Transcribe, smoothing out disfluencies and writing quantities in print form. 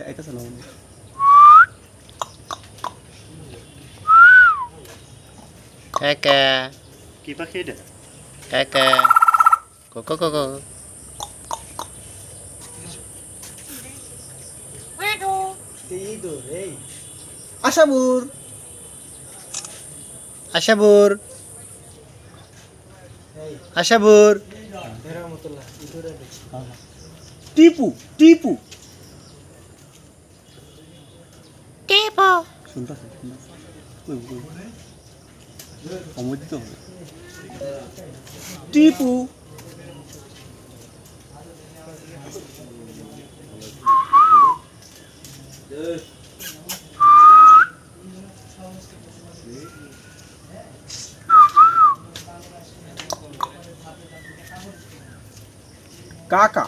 আইতাছে না কাকা কি পাখি এটা? কাকা কোকো কোকো আশাবুর আশাবুর আশাবুর টিপু টিপু টিপো শুনতাছে সময় দিতে হবে টিপু কাকা